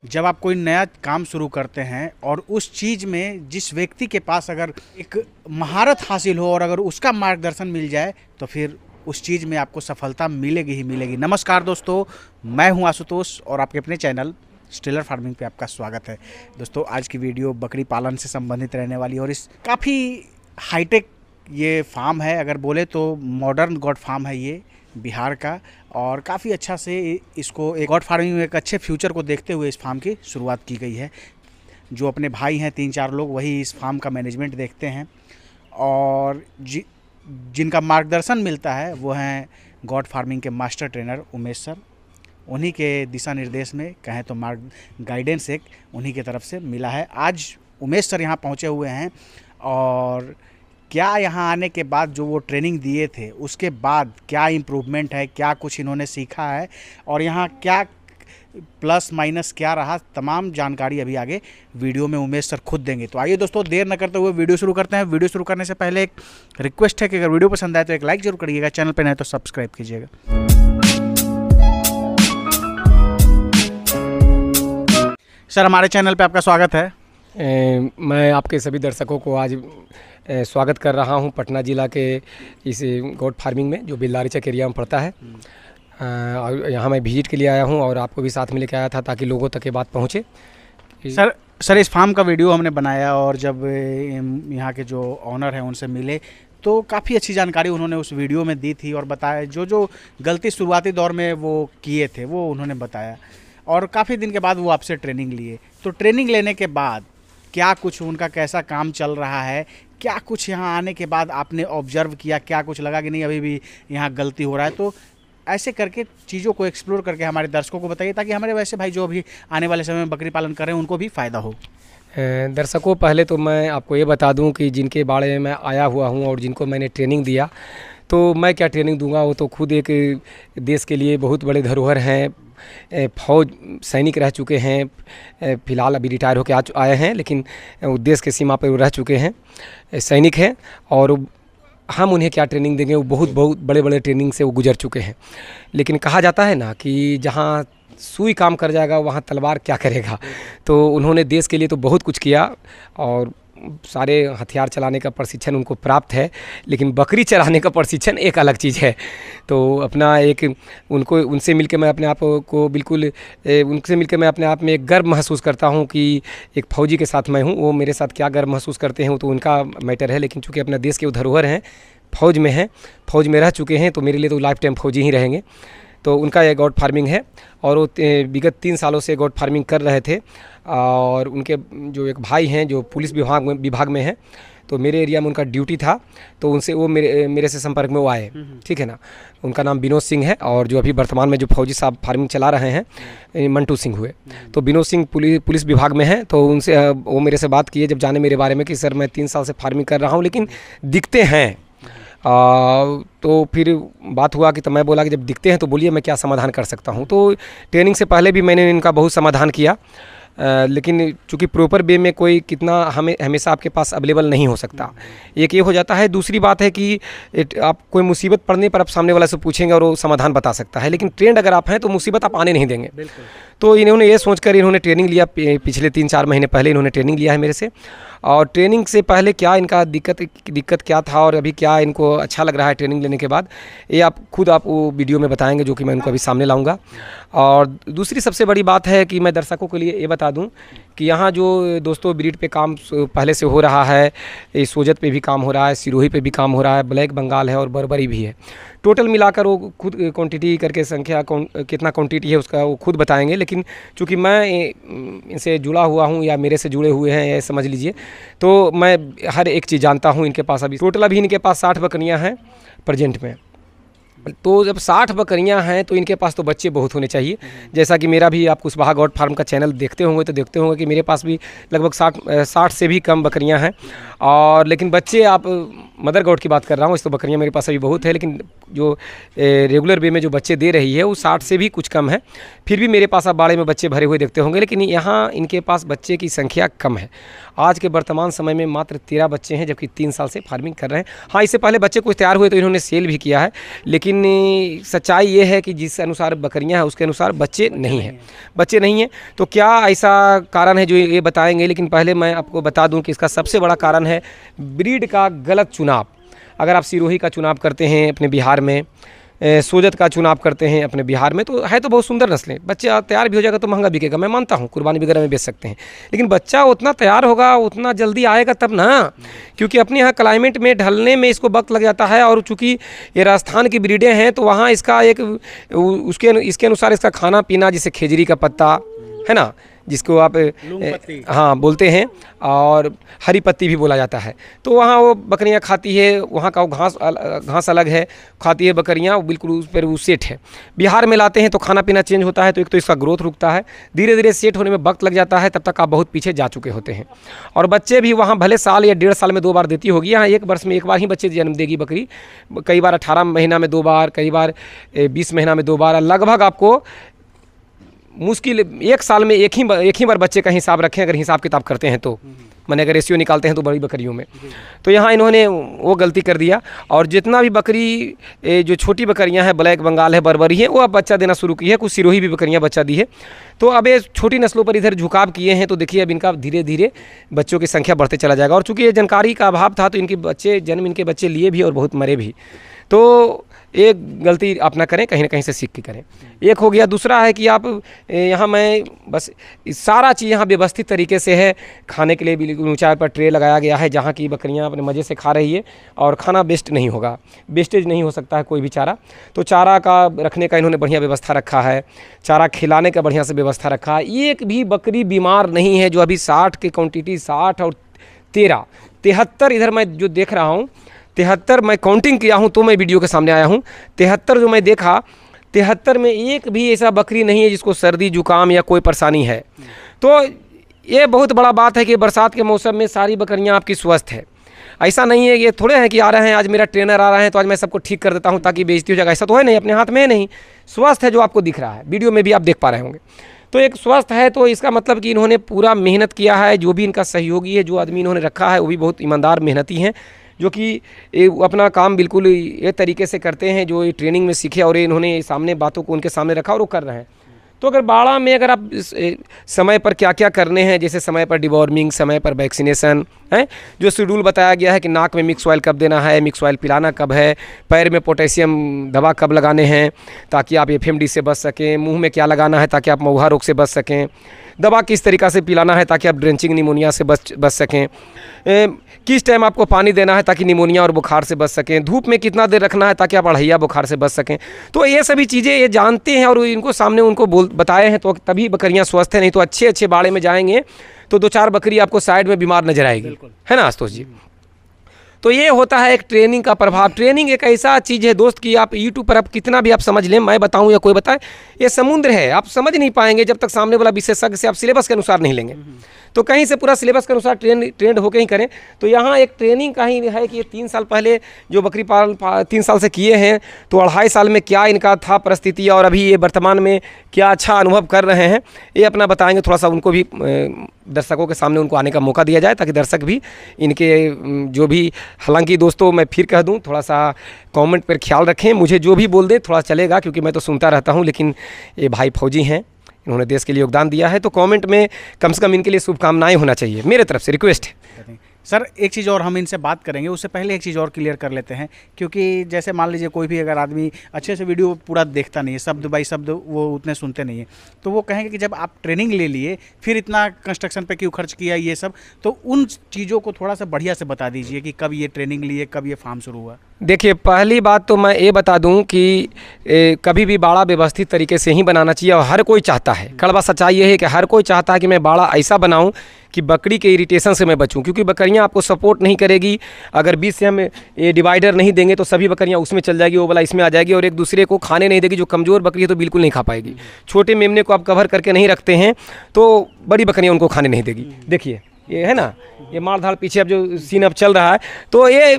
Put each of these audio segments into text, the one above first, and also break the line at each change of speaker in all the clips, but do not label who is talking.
जब आप कोई नया काम शुरू करते हैं और उस चीज़ में जिस व्यक्ति के पास अगर एक महारत हासिल हो और अगर उसका मार्गदर्शन मिल जाए तो फिर उस चीज़ में आपको सफलता मिलेगी ही मिलेगी। नमस्कार दोस्तों, मैं हूं आशुतोष और आपके अपने चैनल स्टेलर फार्मिंग पे आपका स्वागत है। दोस्तों, आज की वीडियो बकरी पालन से संबंधित रहने वाली और इस काफ़ी हाईटेक ये फार्म है, अगर बोले तो मॉडर्न गॉड फार्म है ये बिहार का, और काफ़ी अच्छा से इसको एक गॉड फार्मिंग में एक अच्छे फ्यूचर को देखते हुए इस फार्म की शुरुआत की गई है। जो अपने भाई हैं 3-4 लोग, वही इस फार्म का मैनेजमेंट देखते हैं और जिनका मार्गदर्शन मिलता है वो हैं गॉड फार्मिंग के मास्टर ट्रेनर उमेश सर। उन्हीं के दिशा निर्देश में कहें तो गाइडेंस एक उन्हीं की तरफ से मिला है। आज उमेश सर यहाँ पहुँचे हुए हैं और क्या यहाँ आने के बाद जो वो ट्रेनिंग दिए थे उसके बाद क्या इम्प्रूवमेंट है, क्या कुछ इन्होंने सीखा है और यहाँ क्या प्लस माइनस क्या रहा, तमाम जानकारी अभी आगे वीडियो में उमेश सर खुद देंगे। तो आइए दोस्तों, देर न करते हुए वीडियो शुरू करते हैं। वीडियो शुरू करने से पहले एक रिक्वेस्ट है कि अगर वीडियो पसंद आए तो एक लाइक जरूर करिएगा, चैनल पर नए तो सब्सक्राइब कीजिएगा। सर, हमारे चैनल पर आपका स्वागत है।
मैं आपके सभी दर्शकों को आज स्वागत कर रहा हूं पटना ज़िला के इस गॉड फार्मिंग में जो बेल्लारीचक एरिया में पड़ता है। और यहाँ मैं विजिट के लिए आया हूं और आपको भी साथ में लेकर आया था ताकि लोगों तक ये बात पहुँचे।
सर इस फार्म का वीडियो हमने बनाया और जब यहाँ के जो ऑनर हैं उनसे मिले तो काफ़ी अच्छी जानकारी उन्होंने उस वीडियो में दी थी और बताया जो गलती शुरुआती दौर में वो किए थे वो उन्होंने बताया, और काफ़ी दिन के बाद वो आपसे ट्रेनिंग लिए। तो ट्रेनिंग लेने के बाद क्या कुछ उनका कैसा काम चल रहा है, क्या कुछ यहाँ आने के बाद आपने ऑब्जर्व किया, क्या कुछ लगा कि नहीं अभी भी यहाँ गलती हो रहा है, तो ऐसे करके चीज़ों को एक्सप्लोर करके हमारे दर्शकों को बताइए ताकि हमारे वैसे भाई जो अभी आने वाले समय में बकरी पालन कर रहे हैं उनको भी फ़ायदा हो।
दर्शकों, पहले तो मैं आपको ये बता दूं कि जिनके बारे में मैं आया हुआ हूं और जिनको मैंने ट्रेनिंग दिया, तो मैं क्या ट्रेनिंग दूंगा, वो तो खुद एक देश के लिए बहुत बड़े धरोहर हैं, फौज सैनिक रह चुके हैं, फ़िलहाल अभी रिटायर होकर आए हैं, लेकिन देश के सीमा पर रह चुके हैं, सैनिक हैं। और हम उन्हें क्या ट्रेनिंग देंगे, वो बहुत बड़े बड़े ट्रेनिंग से वो गुजर चुके हैं। लेकिन कहा जाता है ना कि जहाँ सुई काम कर जाएगा वहाँ तलवार क्या करेगा। तो उन्होंने देश के लिए तो बहुत कुछ किया और सारे हथियार चलाने का प्रशिक्षण उनको प्राप्त है, लेकिन बकरी चलाने का प्रशिक्षण एक अलग चीज़ है। तो अपना एक उनसे मिलकर मैं अपने आप को बिल्कुल उनसे मिलकर मैं अपने आप में एक गर्व महसूस करता हूं कि एक फ़ौजी के साथ मैं हूं। वो मेरे साथ क्या गर्व महसूस करते हैं वो तो उनका मैटर है, लेकिन चूँकि अपना देश के धरोहर हैं, फ़ौज में हैं, फ़ौज में रह चुके हैं, तो मेरे लिए तो लाइफ टाइम फ़ौजी ही रहेंगे। तो उनका ये गॉड फार्मिंग है और वो विगत 3 सालों से गॉड फार्मिंग कर रहे थे। और उनके जो एक भाई हैं जो पुलिस विभाग में हैं, तो मेरे एरिया में उनका ड्यूटी था, तो उनसे वो मेरे से संपर्क में वो आए, ठीक है ना। उनका नाम विनोद सिंह है और जो अभी वर्तमान में जो फौजी साहब फार्मिंग चला रहे हैं मंटू सिंह हुए। तो विनोद सिंह पुलिस विभाग में है, तो उनसे वो मेरे से बात किए जब जाने मेरे बारे में कि सर मैं 3 साल से फार्मिंग कर रहा हूँ लेकिन दिखते हैं। तो फिर बात हुआ कि तो मैं बोला कि जब दिखते हैं तो बोलिए मैं क्या समाधान कर सकता हूँ। तो ट्रेनिंग से पहले भी मैंने इनका बहुत समाधान किया, लेकिन चूँकि प्रॉपर वे में कोई कितना हमेशा आपके पास अवेलेबल नहीं हो सकता, एक ये हो जाता है। दूसरी बात है कि आप कोई मुसीबत पड़ने पर आप सामने वाला से पूछेंगे और वो समाधान बता सकता है, लेकिन ट्रेंड अगर आप हैं तो मुसीबत आप आने नहीं देंगे। तो इन्होंने ये सोचकर इन्होंने ट्रेनिंग लिया, पिछले 3-4 महीने पहले इन्होंने ट्रेनिंग लिया है मेरे से। और ट्रेनिंग से पहले क्या इनका दिक्कत क्या था और अभी क्या इनको अच्छा लग रहा है ट्रेनिंग लेने के बाद, ये आप वो वीडियो में बताएंगे, जो कि मैं इनको अभी सामने लाऊंगा। और दूसरी सबसे बड़ी बात है कि मैं दर्शकों के लिए ये बता दूं कि यहाँ जो दोस्तों ब्रीड पे काम पहले से हो रहा है, सोजत पे भी काम हो रहा है, सिरोही पे भी काम हो रहा है, ब्लैक बंगाल है और बर्बरी भी है। टोटल मिलाकर वो खुद क्वांटिटी करके संख्या कितना क्वांटिटी है उसका वो खुद बताएंगे, लेकिन चूँकि मैं इनसे जुड़ा हुआ हूँ या मेरे से जुड़े हुए हैं ये समझ लीजिए, तो मैं हर एक चीज़ जानता हूँ इनके पास। अभी टोटल अभी इनके पास 60 बकरियाँ हैं प्रेजेंट में। तो जब 60 बकरियां हैं तो इनके पास तो बच्चे बहुत होने चाहिए। जैसा कि मेरा भी आप कुशवाहा गॉड फार्म का चैनल देखते होंगे तो देखते होंगे कि मेरे पास भी लगभग 60 से भी कम बकरियां हैं। और लेकिन बच्चे, आप मदर गॉड की बात कर रहा हूँ, इस तो बकरियां मेरे पास अभी बहुत है, लेकिन जो रेगुलर वे में जो बच्चे दे रही है वो 60 से भी कुछ कम है। फिर भी मेरे पास आप बाड़े में बच्चे भरे हुए देखते होंगे, लेकिन यहाँ इनके पास बच्चे की संख्या कम है। आज के वर्तमान समय में मात्र 13 बच्चे हैं, जबकि 3 साल से फार्मिंग कर रहे हैं। हाँ, इससे पहले बच्चे कुछ तैयार हुए तो इन्होंने सेल भी किया है, लेकिन लेकिन सच्चाई ये है कि जिस अनुसार बकरियां हैं उसके अनुसार बच्चे नहीं हैं, बच्चे नहीं हैं। तो क्या ऐसा कारण है जो ये बताएंगे, लेकिन पहले मैं आपको बता दूं कि इसका सबसे बड़ा कारण है ब्रीड का गलत चुनाव। अगर आप सिरोही का चुनाव करते हैं अपने बिहार में, सोजत का चुनाव करते हैं अपने बिहार में, तो है तो बहुत सुंदर नस्लें, बच्चा तैयार भी हो जाएगा तो महंगा बिकेगा, मैं मानता हूँ, कुर्बानी वगैरह में बेच सकते हैं, लेकिन बच्चा उतना तैयार होगा उतना जल्दी आएगा तब ना, क्योंकि अपने यहाँ क्लाइमेट में ढलने में इसको वक्त लग जाता है। और चूँकि ये राजस्थान की ब्रीडें हैं तो वहाँ इसका एक इसके अनुसार इसका खाना पीना, जैसे खेजड़ी का पत्ता है ना, जिसको आप हाँ बोलते हैं, और हरी पत्ती भी बोला जाता है, तो वहाँ वो बकरियाँ खाती है, वहाँ का वो घास अलग है, खाती है बकरियाँ, वो बिल्कुल उस पर वो सेट है। बिहार में लाते हैं तो खाना पीना चेंज होता है, तो एक तो इसका ग्रोथ रुकता है, धीरे धीरे सेट होने में वक्त लग जाता है, तब तक आप बहुत पीछे जा चुके होते हैं। और बच्चे भी वहाँ भले साल या 1.5 साल में 2 बार देती होगी, यहाँ 1 वर्ष में 1 बार ही बच्चे जन्म देगी बकरी, कई बार 18 महीना में 2 बार, कई बार 20 महीना में 2 बार, लगभग आपको मुश्किल 1 साल में एक ही बार बच्चे का हिसाब रखें, अगर हिसाब किताब करते हैं तो, मैंने अगर रेशियो निकालते हैं तो बड़ी बकरियों में। तो यहाँ इन्होंने वो गलती कर दिया, और जितना भी बकरी जो छोटी बकरियाँ हैं, ब्लैक बंगाल है, बर्बरी है, वो अब बच्चा देना शुरू की है, कुछ सिरोही भी बकरियाँ बच्चा दी है। तो अब ये छोटी नस्लों पर इधर झुकाव किए हैं, तो देखिए अब इनका धीरे धीरे बच्चों की संख्या बढ़ते चला जाएगा। और चूँकि ये जानकारी का अभाव था तो इनके बच्चे लिए भी और बहुत मरे भी। तो एक गलती आप ना करें, कहीं ना कहीं से सीख के करें, एक हो गया। दूसरा है कि आप यहाँ मैं बस सारा चीज़ यहाँ व्यवस्थित तरीके से है, खाने के लिए बिल्कुल ऊंचाई पर ट्रे लगाया गया है, जहाँ की बकरियाँ अपने मज़े से खा रही है, और खाना वेस्ट नहीं होगा, वेस्टेज नहीं हो सकता है कोई भी चारा। तो चारा का रखने का इन्होंने बढ़िया व्यवस्था रखा है, चारा खिलाने का बढ़िया से व्यवस्था रखा है। एक भी बकरी बीमार नहीं है, जो अभी 60 की क्वान्टिटी, 60 और 13 73 इधर मैं जो देख रहा हूँ, 73 मैं काउंटिंग किया हूँ तो मैं वीडियो के सामने आया हूँ, 73 जो मैं देखा, 73 में एक भी ऐसा बकरी नहीं है जिसको सर्दी जुकाम या कोई परेशानी है। तो ये बहुत बड़ा बात है कि बरसात के मौसम में सारी बकरियाँ आपकी स्वस्थ है। ऐसा नहीं है, ये थोड़े हैं कि आ रहे हैं आज मेरा ट्रेनर आ रहा है तो आज मैं सबको ठीक कर देता हूँ ताकि बेइज्जती हो जाएगा, ऐसा तो है नहीं, अपने हाथ में है नहीं, स्वस्थ है जो आपको दिख रहा है, वीडियो में भी आप देख पा रहे होंगे। तो एक स्वस्थ है, तो इसका मतलब कि इन्होंने पूरा मेहनत किया है। जो भी इनका सहयोगी है, जो आदमी इन्होंने रखा है, वो भी बहुत ईमानदार मेहनती हैं, जो कि अपना काम बिल्कुल ये तरीके से करते हैं जो ये ट्रेनिंग में सीखे, और ये इन्होंने सामने बातों को उनके सामने रखा और वो कर रहे हैं। तो अगर बाड़ा में अगर आप समय पर क्या क्या करने हैं, जैसे समय पर डिवॉर्मिंग, समय पर वैक्सीनेशन है, जो शेड्यूल बताया गया है कि नाक में मिक्स ऑयल कब देना है, मिक्स ऑयल पिलाना कब है, पैर में पोटेशियम दवा कब लगाने हैं ताकि आप एफएमडी से बच सकें, मुंह में क्या लगाना है ताकि आप महुआ रोग से बच सकें, दवा किस तरीक़ा से पिलाना है ताकि आप ड्रेंचिंग निमोनिया से बच सकें, किस टाइम आपको पानी देना है ताकि निमोनिया और बुखार से बच सकें, धूप में कितना देर रखना है ताकि आप अढ़ैया बुखार से बच सकें। तो ये सभी चीज़ें ये जानते हैं और इनको सामने उनको बताए हैं, तो तभी बकरियां स्वस्थ हैं। नहीं तो अच्छे अच्छे बाड़े में जाएंगे तो 2-4 बकरी आपको साइड में बीमार नजर आएगी, है ना आशुतोष जी। तो ये होता है एक ट्रेनिंग का प्रभाव। ट्रेनिंग एक ऐसा चीज़ है दोस्त कि आप यूट्यूब पर आप कितना भी आप समझ लें, मैं बताऊं या कोई बताए, ये समुद्र है, आप समझ नहीं पाएंगे जब तक सामने वाला विशेषज्ञ से आप सिलेबस के अनुसार नहीं लेंगे। तो कहीं से पूरा सिलेबस के अनुसार ट्रेंड होकर ही करें। तो यहाँ एक ट्रेनिंग का ही है कि ये 3 साल पहले जो बकरी पालन 3 साल से किए हैं, तो 2.5 साल में क्या इनका था परिस्थिति और अभी ये वर्तमान में क्या अच्छा अनुभव कर रहे हैं, ये अपना बताएंगे। थोड़ा सा उनको भी दर्शकों के सामने उनको आने का मौका दिया जाए ताकि दर्शक भी इनके जो भी, हालांकि दोस्तों मैं फिर कह दूं, थोड़ा सा कमेंट पर ख्याल रखें, मुझे जो भी बोल दे थोड़ा चलेगा क्योंकि मैं तो सुनता रहता हूं, लेकिन ये भाई फौजी हैं, इन्होंने देश के लिए योगदान दिया है, तो कमेंट में कम से कम इनके लिए शुभकामनाएं होना चाहिए, मेरे तरफ से रिक्वेस्ट है।
सर एक चीज़ और हम इनसे बात करेंगे, उससे पहले एक चीज़ और क्लियर कर लेते हैं, क्योंकि जैसे मान लीजिए कोई भी अगर आदमी अच्छे से वीडियो पूरा देखता नहीं है, शब्द बाई शब्द वो उतने सुनते नहीं है, तो वो कहेंगे कि जब आप ट्रेनिंग ले लिए फिर इतना कंस्ट्रक्शन पे क्यों खर्च किया ये सब, तो उन चीज़ों को थोड़ा सा बढ़िया से बता दीजिए कि कब ये ट्रेनिंग लिए, कब ये फार्म शुरू हुआ।
देखिए, पहली बात तो मैं ये बता दूं कि कभी भी बाड़ा व्यवस्थित तरीके से ही बनाना चाहिए, और हर कोई चाहता है, कड़वा सच्चाई ये है कि हर कोई चाहता है कि मैं बाड़ा ऐसा बनाऊं कि बकरी के इरिटेशन से मैं बचूं, क्योंकि बकरियां आपको सपोर्ट नहीं करेगी। अगर बीच से हम ये डिवाइडर नहीं देंगे तो सभी बकरियां उसमें चल जाएगी, वो वाला इसमें आ जाएगी, और एक दूसरे को खाने नहीं देगी। जो कमज़ोर बकरी है तो बिल्कुल नहीं खा पाएगी। छोटे मेमने को आप कवर करके नहीं रखते हैं तो बड़ी बकरियाँ उनको खाने नहीं देगी। देखिए ये है ना, ये मार धाड़ पीछे अब जो सीन अब चल रहा है, तो ये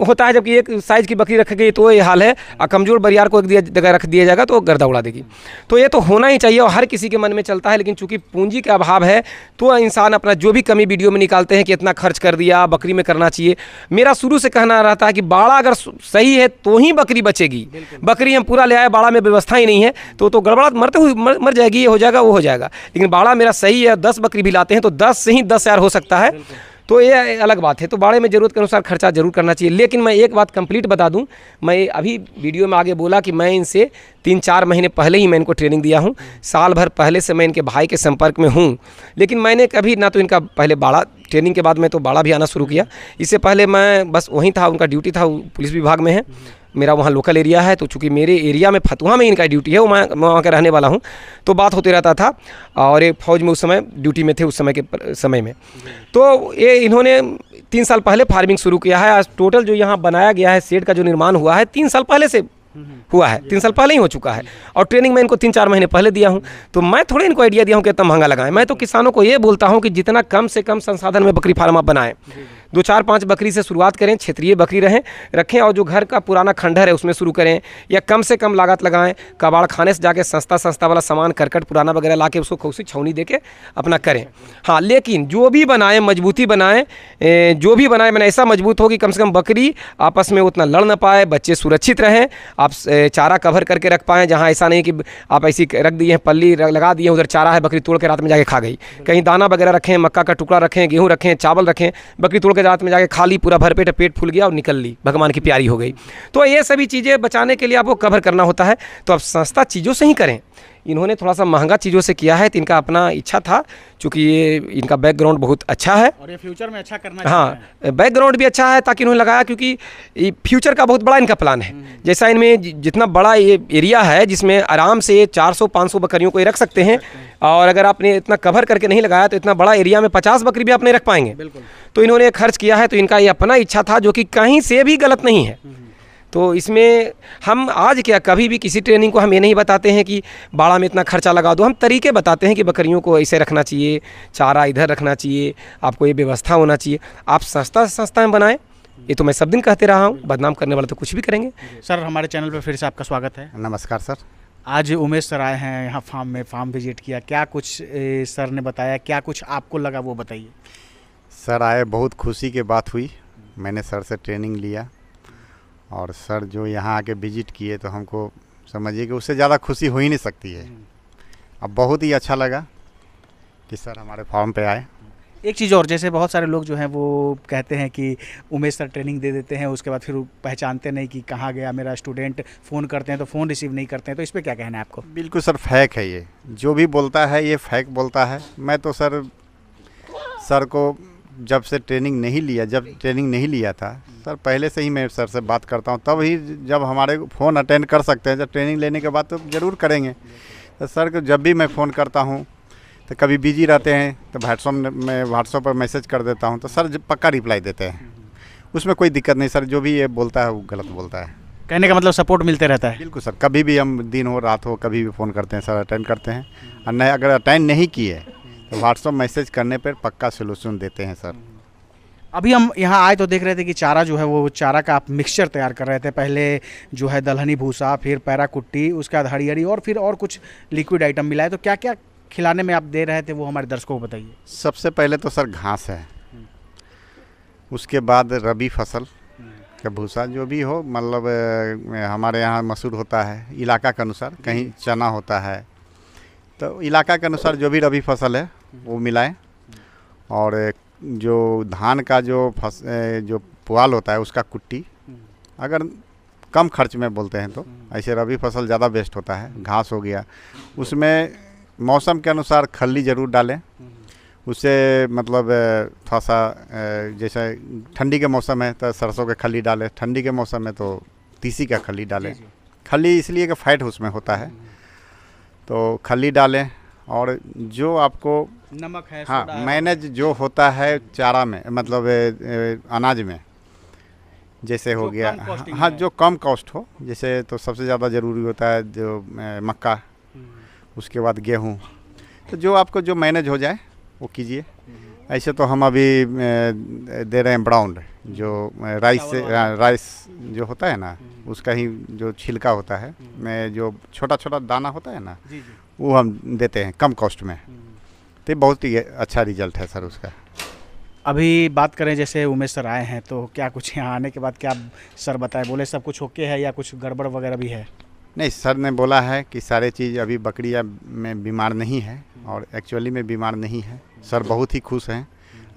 होता है जबकि एक साइज़ की बकरी रख गई तो ये हाल है, और कमज़ोर बरियार को एक जगह रख दिया जाएगा तो गर्दा उड़ा देगी। तो ये तो होना ही चाहिए और हर किसी के मन में चलता है, लेकिन चूंकि पूंजी का अभाव है तो इंसान अपना जो भी कमी वीडियो में निकालते हैं कि इतना खर्च कर दिया, बकरी में करना चाहिए। मेरा शुरू से कहना रहता है कि बाड़ा अगर सही है तो ही बकरी बचेगी। बकरी हम पूरा ले आए, बाड़ा में व्यवस्था ही नहीं है तो गड़बड़ा मरते हुए मर जाएगी, ये हो जाएगा वो हो जाएगा। लेकिन बाड़ा मेरा सही है, 10 बकरी भी लाते हैं तो 10 से ही 10,000 हो सकता है, तो ये अलग बात है। तो बाड़े में ज़रूरत के अनुसार खर्चा जरूर करना चाहिए। लेकिन मैं एक बात कंप्लीट बता दूं, मैं अभी वीडियो में आगे बोला कि मैं इनसे 3-4 महीने पहले ही मैं इनको ट्रेनिंग दिया हूं, साल भर पहले से मैं इनके भाई के संपर्क में हूं, लेकिन मैंने कभी ना तो इनका पहले बाड़ा, ट्रेनिंग के बाद मैं तो बाड़ा भी आना शुरू किया। इससे पहले मैं बस वहीं था, उनका ड्यूटी था, पुलिस विभाग में है, मेरा वहाँ लोकल एरिया है, तो चूँकि मेरे एरिया में फतुहा में इनका ड्यूटी है, मैं वहाँ का रहने वाला हूँ, तो बात होते रहता था। और ये फौज में उस समय ड्यूटी में थे, उस समय के समय में। तो ये इन्होंने 3 साल पहले फार्मिंग शुरू किया है। आज टोटल जो यहाँ बनाया गया है, शेड का जो निर्माण हुआ है 3 साल पहले से हुआ है, 3 साल पहले ही हो चुका है। और ट्रेनिंग मैं इनको 3-4 महीने पहले दिया हूँ, तो मैं थोड़े इनको आइडिया दिया हूँ कि इतना महंगा लगाएं। मैं तो किसानों को ये बोलता हूँ कि जितना कम से कम संसाधन में बकरी फार्म आप बनाएं, 2-4-5 बकरी से शुरुआत करें, क्षेत्रीय बकरी रखें, और जो घर का पुराना खंडहर है उसमें शुरू करें, या कम से कम लागत लगाएं। कबाड़ खाने से जाके सस्ता वाला सामान, करकट पुराना वगैरह ला के उसको खुशी छावनी दे के अपना करें। हाँ, लेकिन जो भी बनाएं मजबूती बनाएं, जो भी बनाएं मैंने ऐसा मजबूत हो कि कम से कम बकरी आपस में उतना लड़ ना पाए, बच्चे सुरक्षित रहें, आप चारा कवर करके रख पाएँ। जहाँ ऐसा नहीं कि आप ऐसी रख दिए हैं, पल्ली लगा दिए, उधर चारा है, बकरी तोड़ के रात में जाके खा गई। कहीं दाना वगैरह रखें, मक्का का टुकड़ा रखें, गेहूँ रखें, चावल रखें, बकरी तोड़ के रात में जाके खा ली, पूरा भरपेट, पेट फूल गया और निकल ली, भगवान की प्यारी हो गई। तो ये सभी चीज़ें बचाने के लिए आपको कवर करना होता है, तो आप सस्ता चीज़ों से ही करें। इन्होंने थोड़ा सा महंगा चीज़ों से किया है, तो इनका अपना इच्छा था, चूँकि ये इनका बैकग्राउंड बहुत अच्छा है
और ये फ्यूचर में अच्छा करना।
हाँ, बैकग्राउंड भी अच्छा है, ताकि इन्होंने लगाया, क्योंकि फ्यूचर का बहुत बड़ा इनका प्लान है। जैसा इनमें जितना बड़ा ये एरिया है, जिसमें आराम से 400-500 बकरियों को ये रख सकते हैं, और अगर आपने इतना कवर करके नहीं लगाया तो इतना बड़ा एरिया में 50 बकरी भी आप नहीं रख पाएंगे। तो इन्होंने खर्च किया है, तो इनका ये अपना इच्छा था, जो कि कहीं से भी गलत नहीं है। तो इसमें हम आज क्या, कभी भी किसी ट्रेनिंग को हम ये नहीं बताते हैं कि बाड़ा में इतना खर्चा लगा दो, हम तरीके बताते हैं कि बकरियों को ऐसे रखना चाहिए, चारा इधर रखना चाहिए, आपको ये व्यवस्था होना चाहिए। आप सस्ता से सस्ता में बनाएं, ये तो मैं सब दिन कहते रहा हूँ, बदनाम करने वाले तो कुछ भी करेंगे।
सर, हमारे चैनल पर फिर से आपका स्वागत है।
नमस्कार सर।
आज उमेश सर आए हैं यहाँ फार्म में, फार्म विजिट किया, क्या कुछ सर ने बताया, क्या कुछ आपको लगा वो बताइए।
सर आए, बहुत खुशी की बात हुई, मैंने सर से ट्रेनिंग लिया, और सर जो यहाँ आके विजिट किए तो हमको समझिए कि उससे ज़्यादा खुशी हो ही नहीं सकती है। अब बहुत ही अच्छा लगा कि सर हमारे फार्म पे आए।
एक चीज़ और, जैसे बहुत सारे लोग जो हैं वो कहते हैं कि उमेश सर ट्रेनिंग दे देते हैं, उसके बाद फिर पहचानते नहीं कि कहाँ गया मेरा स्टूडेंट, फ़ोन करते हैं तो फ़ोन रिसीव नहीं करते हैं, तो इस पर क्या कहना है आपको?
बिल्कुल सर, फैक है ये, जो भी बोलता है ये फैक बोलता है। मैं तो सर को जब ट्रेनिंग नहीं लिया था सर, पहले से ही मैं सर से बात करता हूँ, तब ही जब हमारे फ़ोन अटेंड कर सकते हैं, जब ट्रेनिंग लेने के बाद तो ज़रूर करेंगे। तो सर को जब भी मैं फ़ोन करता हूँ तो कभी बिजी रहते हैं तो व्हाट्सएप पर मैसेज कर देता हूँ, तो सर पक्का रिप्लाई देते हैं, उसमें कोई दिक्कत नहीं। सर जो भी ये बोलता है वो गलत बोलता है।
कहने का मतलब सपोर्ट मिलते रहता है।
बिल्कुल सर, कभी भी हम दिन हो रात हो कभी भी फ़ोन करते हैं सर, अटेंड करते हैं, और नहीं अगर अटेंड नहीं किए तो व्हाट्सएप मैसेज करने पर पक्का सोल्यूशन देते हैं सर।
अभी हम यहाँ आए तो देख रहे थे कि चारा जो है वो चारा का आप मिक्सचर तैयार कर रहे थे, पहले जो है दलहनी भूसा, फिर पैरा कुट्टी, उसके बाद हरियरी और फिर और कुछ लिक्विड आइटम मिलाए, तो क्या क्या खिलाने में आप दे रहे थे वो हमारे दर्शकों को बताइए।
सबसे पहले तो सर घास है, उसके बाद रबी फसल का भूसा जो भी हो, मतलब हमारे यहाँ मसूर होता है इलाका के अनुसार, कहीं चना होता है, तो इलाका के अनुसार जो भी रबी फसल है वो मिलाएं। और जो धान का जो पुआल होता है उसका कुट्टी, अगर कम खर्च में बोलते हैं तो ऐसे रबी फसल ज़्यादा बेस्ट होता है। घास हो गया, उसमें मौसम के अनुसार खल्ली ज़रूर डालें, उससे मतलब थोड़ा सा जैसे ठंडी के मौसम है तो सरसों के खल्ली डालें, ठंडी के मौसम में तो तीसी का खल्ली डालें। खल्ली इसलिए कि फैट उसमें होता है, तो खल्ली डालें। और जो आपको
नमक है,
हाँ, मैनेज जो होता है चारा में, मतलब अनाज में, जैसे हो गया हाँ जो कम कॉस्ट हो, जैसे तो सबसे ज़्यादा ज़रूरी होता है जो मक्का, उसके बाद गेहूँ, तो जो आपको जो मैनेज हो जाए वो कीजिए। ऐसे तो हम अभी दे रहे हैं ब्राउन, जो राइस से राइस जो होता है ना, उसका ही जो छिलका होता है, जो छोटा छोटा दाना होता है ना,
जी जी।
वो हम देते हैं कम कॉस्ट में। तो बहुत ही अच्छा रिजल्ट है सर उसका।
अभी बात करें जैसे उमेश सर आए हैं तो क्या कुछ यहाँ आने के बाद क्या सर बताए, बोले सब कुछ ओके है या कुछ गड़बड़ वगैरह भी है?
नहीं, सर ने बोला है कि सारे चीज़ अभी बकरियाँ में बीमार नहीं है और एक्चुअली में बीमार नहीं है। सर बहुत ही खुश हैं।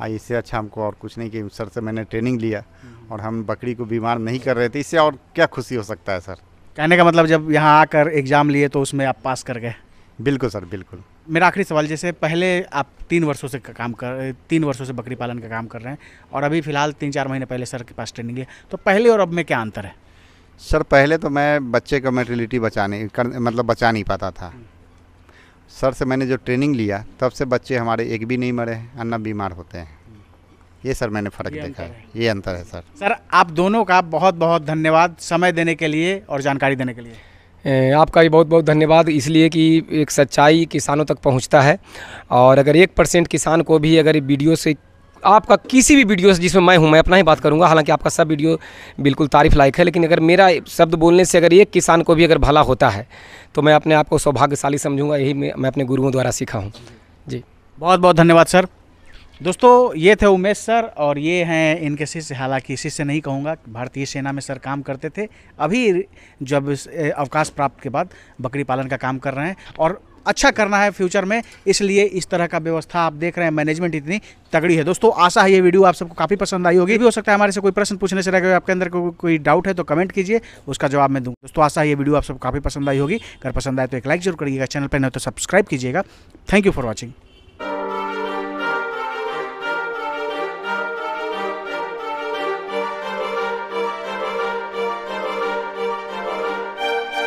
इससे अच्छा हमको और कुछ नहीं कि सर से मैंने ट्रेनिंग लिया और हम बकरी को बीमार नहीं कर रहे थे, इससे और क्या खुशी हो सकता है सर।
कहने का मतलब जब यहाँ आकर एग्ज़ाम लिए तो उसमें आप पास कर गए?
बिल्कुल सर, बिल्कुल।
मेरा आखिरी सवाल, जैसे पहले आप 3 वर्षों से बकरी पालन का काम कर रहे हैं और अभी फ़िलहाल 3-4 महीने पहले सर के पास ट्रेनिंग लिया, तो पहले और अब में क्या अंतर है?
सर पहले तो मैं बच्चे का मोर्टेलिटी बचा नहीं पाता था। सर से मैंने जो ट्रेनिंग लिया तब से बच्चे हमारे एक भी नहीं मरे हैं और न बीमार होते हैं। ये सर मैंने फ़र्क देखा है, ये अंतर है सर।
सर आप दोनों का बहुत बहुत धन्यवाद समय देने के लिए और जानकारी देने के लिए।
आपका भी बहुत बहुत धन्यवाद, इसलिए कि एक सच्चाई किसानों तक पहुंचता है और अगर 1% किसान को भी अगर वीडियो से, आपका किसी भी वीडियो से जिसमें मैं हूं, मैं अपना ही बात करूंगा, हालांकि आपका सब वीडियो बिल्कुल तारीफ़ लायक है, लेकिन अगर मेरा शब्द बोलने से अगर एक किसान को भी अगर भला होता है तो मैं अपने आप को सौभाग्यशाली समझूंगा। यही मैं अपने गुरुओं द्वारा सीखा हूँ जी।
बहुत बहुत धन्यवाद सर। दोस्तों ये थे उमेश सर और ये हैं इनके शिष्य, हालांकि शिष्य नहीं कहूँगा, भारतीय सेना में सर काम करते थे, अभी जब अवकाश प्राप्त के बाद बकरी पालन का काम कर रहे हैं और अच्छा करना है फ्यूचर में, इसलिए इस तरह का व्यवस्था आप देख रहे हैं, मैनेजमेंट इतनी तगड़ी है। दोस्तों आशा है ये वीडियो आप सबको काफ़ी पसंद आई होगी। भी हो सकता है हमारे से कोई प्रश्न पूछने से रह गए, आपके अंदर कोई डाउट है तो कमेंट कीजिए, उसका जवाब मैं दूँ। दोस्तों आशा है ये वीडियो आप सबको काफ़ी पसंद आई होगी। अगर पसंद आए तो एक लाइक जरूर करिएगा, चैनल पर नहीं तो सब्सक्राइब कीजिएगा। Thank you for watching.